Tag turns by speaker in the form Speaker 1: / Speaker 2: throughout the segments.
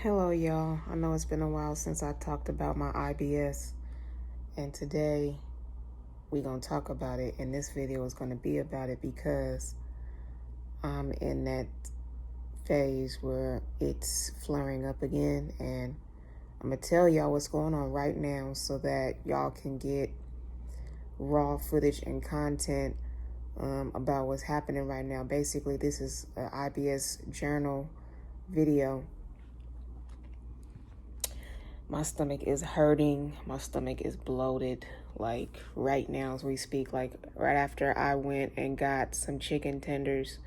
Speaker 1: Hello, y'all. I know it's been a while since I talked about my IBS, and today we're going to talk about it, and this video is going to be about it because I'm in that phase where it's flaring up again, and I'm going to tell y'all what's going on right now so that y'all can get raw footage and content about what's happening right now. Basically, this is an IBS journal video. My stomach is hurting. My stomach is bloated, like right now as we speak. Like right after I went and got some chicken tenders,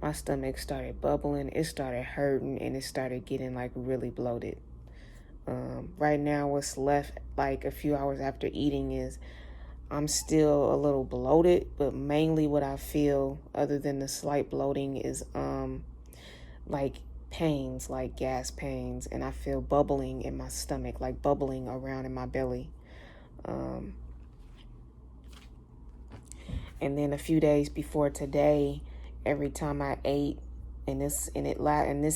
Speaker 1: my stomach started bubbling. It started hurting and it started getting like really bloated. Right now, what's left like a few hours after eating is I'm still a little bloated, but mainly what I feel, other than the slight bloating, is like pains, like gas pains, and I feel bubbling in my stomach, like bubbling around in my belly. And then a few days before today, every time I ate, and this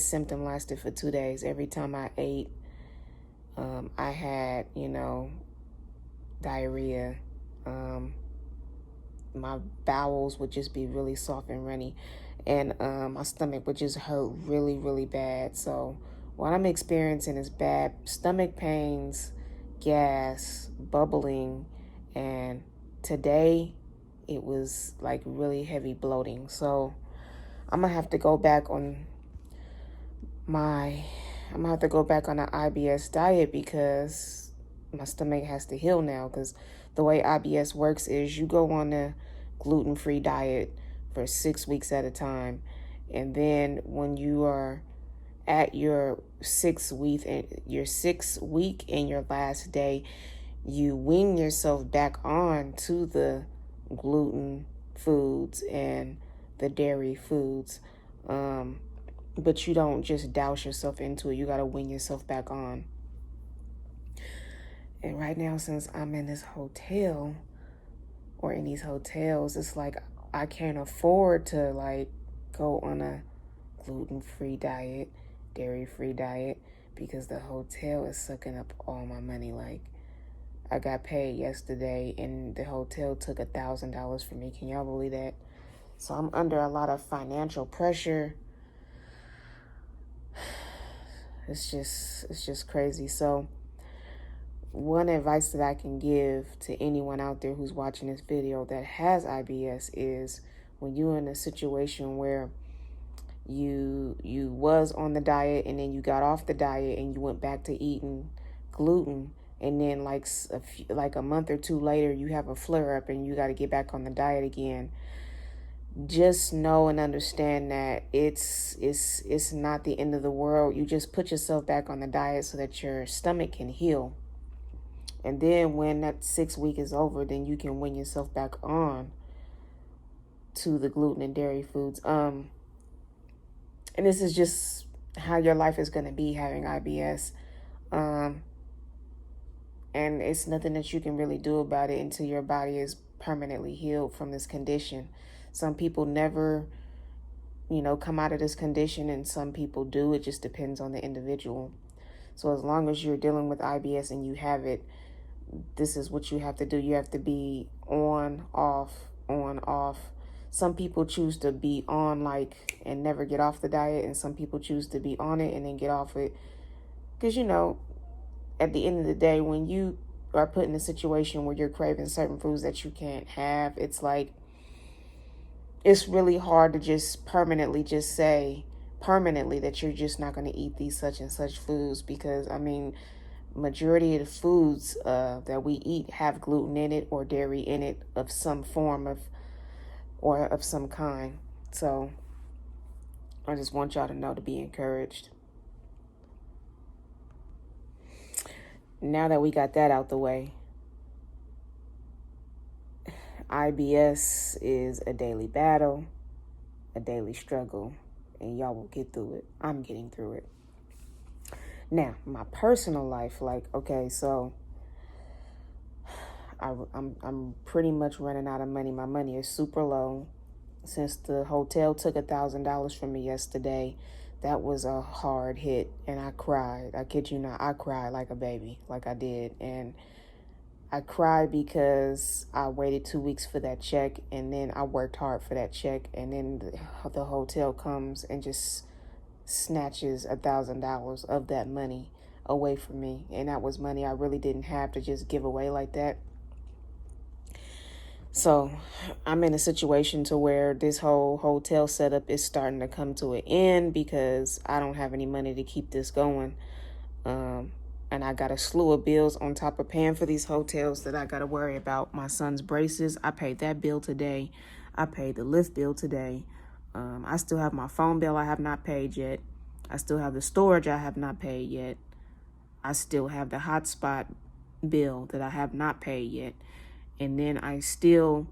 Speaker 1: symptom lasted for 2 days. Every time I ate, I had diarrhea. My bowels would just be really soft and runny, and my stomach would just hurt really, really bad. So what I'm experiencing is bad stomach pains, gas, bubbling, and today it was like really heavy bloating. So I'm gonna have to go back on the IBS diet because my stomach has to heal now, because the way IBS works is you go on a gluten-free diet for 6 weeks at a time, and then when you are at your 6th week and your last day, you wean yourself back on to the gluten foods and the dairy foods, but you don't just douse yourself into it. You got to wean yourself back on. And right now, since I'm in this hotel or in these hotels, it's like I can't afford to like go on a gluten-free diet, dairy-free diet, because the hotel is sucking up all my money. Like, I got paid yesterday and the hotel took $1,000 from me. Can y'all believe that? So I'm under a lot of financial pressure. It's just crazy. So one advice that I can give to anyone out there who's watching this video that has IBS is, when you're in a situation where you was on the diet and then you got off the diet and you went back to eating gluten, and then like a month or two later you have a flare up and you got to get back on the diet again, just know and understand that it's not the end of the world. You just put yourself back on the diet so that your stomach can heal. And then when that 6 week is over, then you can win yourself back on to the gluten and dairy foods. And this is just how your life is going to be having IBS. And it's nothing that you can really do about it until your body is permanently healed from this condition. Some people never, come out of this condition, and some people do. It just depends on the individual. So as long as you're dealing with IBS and you have it, this is what you have to do. You have to be on, off, on, off. Some people choose to be on and never get off the diet, and some people choose to be on it and then get off it. Because, at the end of the day, when you are put in a situation where you're craving certain foods that you can't have, it's really hard to just permanently say that you're just not going to eat these such and such foods, because, majority of the foods that we eat have gluten in it or dairy in it of some form or of some kind. So I just want y'all to know, to be encouraged. Now that we got that out the way, IBS is a daily battle, a daily struggle, and y'all will get through it. I'm getting through it. Now, my personal life, so I'm pretty much running out of money. My money is super low. Since the hotel took $1,000 from me yesterday, that was a hard hit, and I cried. I kid you not, I cried like a baby, like I did. And I cried because I waited 2 weeks for that check, and then I worked hard for that check, and then the hotel comes and just snatches $1,000 of that money away from me. And that was money I really didn't have to just give away like that. So I'm in a situation to where this whole hotel setup is starting to come to an end because I don't have any money to keep this going. And I got a slew of bills on top of paying for these hotels that I got to worry about. My son's braces, I paid that bill today. I paid the lift bill today. I still have my phone bill I have not paid yet. I still have the storage I have not paid yet. I still have the hotspot bill that I have not paid yet. And then I still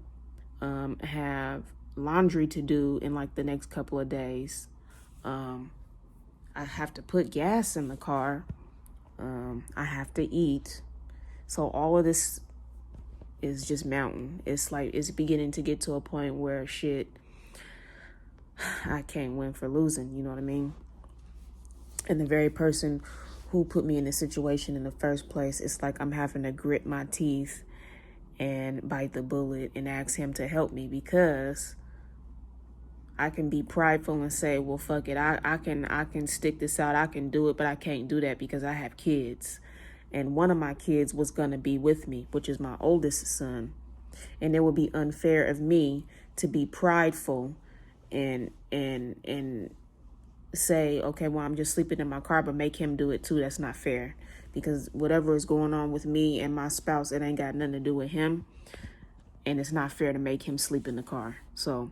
Speaker 1: have laundry to do in like the next couple of days. I have to put gas in the car. I have to eat. So all of this is just mountain. It's like, it's beginning to get to a point where shit, I can't win for losing, you know what I mean? And the very person who put me in this situation in the first place, it's like I'm having to grit my teeth and bite the bullet and ask him to help me, because I can be prideful and say, well, fuck it. I can stick this out. I can do it, but I can't do that because I have kids. And one of my kids was going to be with me, which is my oldest son. And it would be unfair of me to be prideful and say, okay, well, I'm just sleeping in my car, but make him do it too. That's not fair, because whatever is going on with me and my spouse, it ain't got nothing to do with him. And it's not fair to make him sleep in the car. So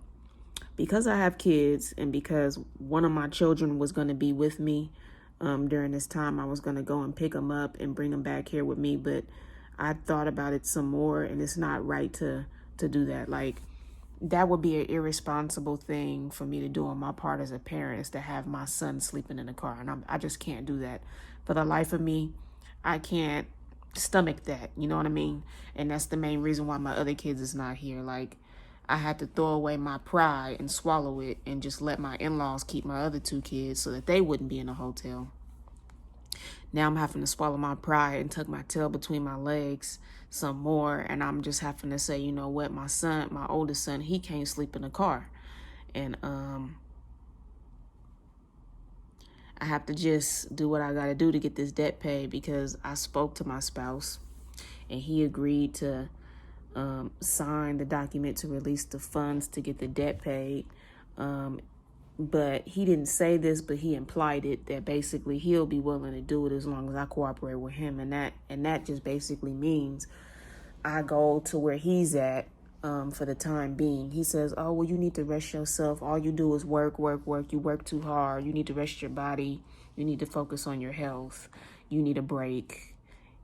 Speaker 1: because I have kids, and because one of my children was going to be with me during this time, I was going to go and pick them up and bring them back here with me. But I thought about it some more, and it's not right to do that. Like, that would be an irresponsible thing for me to do on my part as a parent, is to have my son sleeping in the car. And I just can't do that. For the life of me, I can't stomach that. You know what I mean? And that's the main reason why my other kids is not here. Like, I had to throw away my pride and swallow it and just let my in-laws keep my other 2 kids so that they wouldn't be in a hotel. Now I'm having to swallow my pride and tuck my tail between my legs some more. And I'm just having to say, you know what, my son, my oldest son, he can't sleep in the car. And I have to just do what I got to do to get this debt paid, because I spoke to my spouse and he agreed to sign the document to release the funds to get the debt paid. But he didn't say this, but he implied it, that basically he'll be willing to do it as long as I cooperate with him. And that just basically means I go to where he's at for the time being. He says, oh, well, you need to rest yourself. All you do is work. You work too hard. You need to rest your body. You need to focus on your health. You need a break.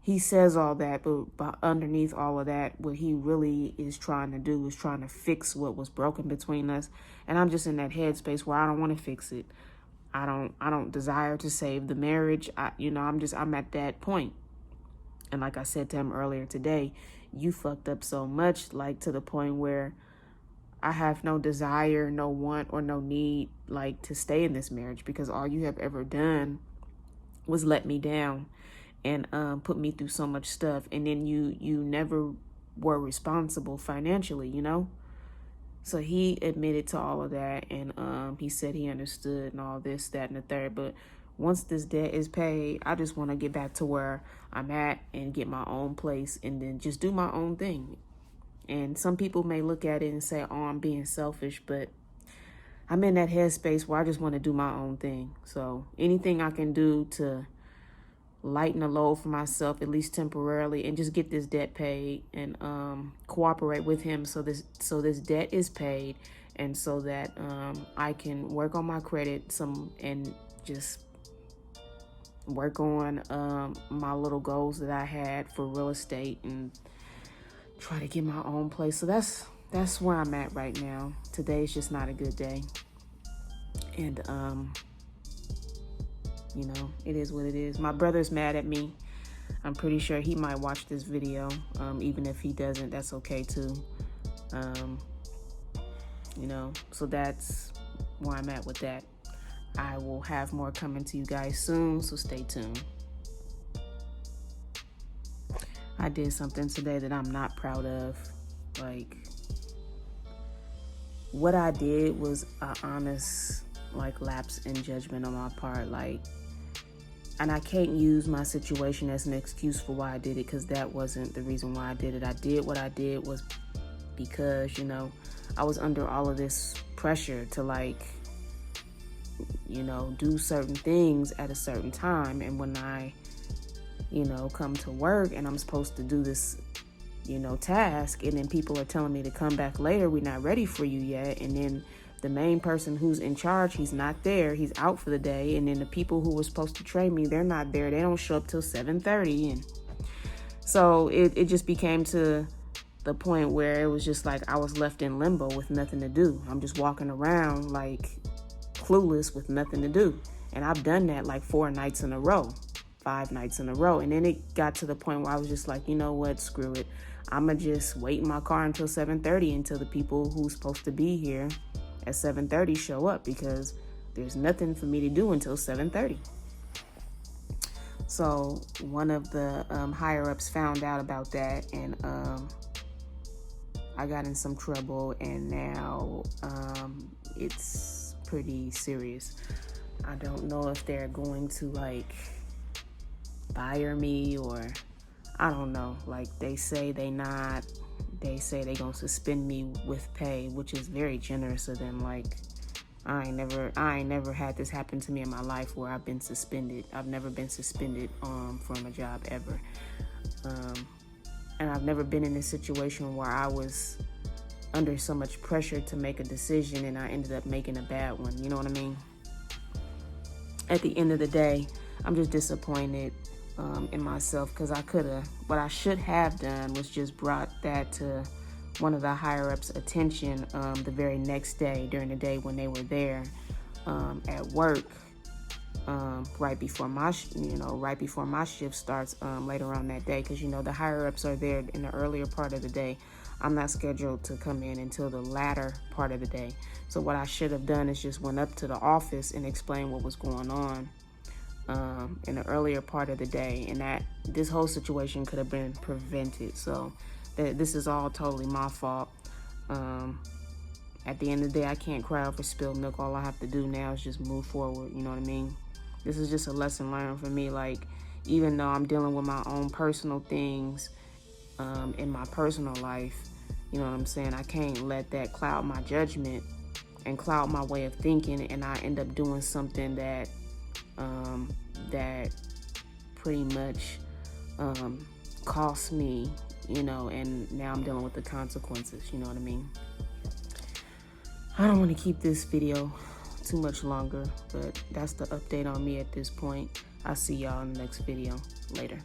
Speaker 1: He says all that, but underneath all of that, what he really is trying to do is trying to fix what was broken between us. And I'm just in that headspace where I don't want to fix it. I don't desire to save the marriage. I'm at that point. And like I said to him earlier today, you fucked up so much, like to the point where I have no desire, no want, or no need, like, to stay in this marriage, because all you have ever done was let me down and put me through so much stuff. And then you never were responsible financially, you know? So he admitted to all of that, and he said he understood and all this, that, and the third. But once this debt is paid, I just want to get back to where I'm at and get my own place and then just do my own thing. And some people may look at it and say, oh, I'm being selfish, but I'm in that headspace where I just want to do my own thing. So anything I can do to lighten the load for myself, at least temporarily, and just get this debt paid and cooperate with him so this debt is paid, and so that I can work on my credit and just work on my little goals that I had for real estate and try to get my own place. So that's where I'm at right now. Today's just not a good day. And it is what it is. My brother's mad at me. I'm pretty sure he might watch this video. Even if he doesn't, that's okay too. So that's where I'm at with that. I will have more coming to you guys soon, so stay tuned. I did something today that I'm not proud of. Like, what I did was an honest, like, lapse in judgment on my part. Like, and I can't use my situation as an excuse for why I did it, because that wasn't the reason why I did it. I did what I did was because, you know, I was under all of this pressure to, like, you know, do certain things at a certain time. And when I, you know, come to work and I'm supposed to do this, you know, task, and then people are telling me to come back later, we're not ready for you yet. And then the main person who's in charge, he's not there, he's out for the day. And then the people who were supposed to train me, they're not there, they don't show up till 7:30. And so it just became to the point where it was just like I was left in limbo with nothing to do. I'm just walking around like clueless with nothing to do. And I've done that like 4 nights in a row, 5 nights in a row. And then it got to the point where I was just like, you know what, screw it. I'ma just wait in my car until 7:30 until the people who's supposed to be here at 7:30 show up, because there's nothing for me to do until 7:30. So one of the higher ups found out about that, and I got in some trouble, and now it's pretty serious. I don't know if they're going to like fire me, or I don't know. Like, they say they're gonna suspend me with pay, which is very generous of them. Like, I ain't never had this happen to me in my life where I've been suspended. I've never been suspended from a job ever. And I've never been in a situation where I was under so much pressure to make a decision and I ended up making a bad one. You know what I mean? At the end of the day, I'm just disappointed in myself, because what I should have done was just brought that to one of the higher ups' attention the very next day, during the day when they were there at work, right before my shift starts later on that day, because, you know, the higher ups are there in the earlier part of the day. I'm not scheduled to come in until the latter part of the day. So what I should have done is just went up to the office and explained what was going on in the earlier part of the day, and that this whole situation could have been prevented. So this is all totally my fault. At the end of the day, I can't cry over spilled milk. All I have to do now is just move forward. You know what I mean? This is just a lesson learned for me. Like, even though I'm dealing with my own personal things in my personal life, you know what I'm saying, I can't let that cloud my judgment and cloud my way of thinking, and I end up doing something that pretty much cost me, you know, and now I'm dealing with the consequences. You know what I mean? I don't want to keep this video too much longer, but that's the update on me at this point. I'll see y'all in the next video. Later.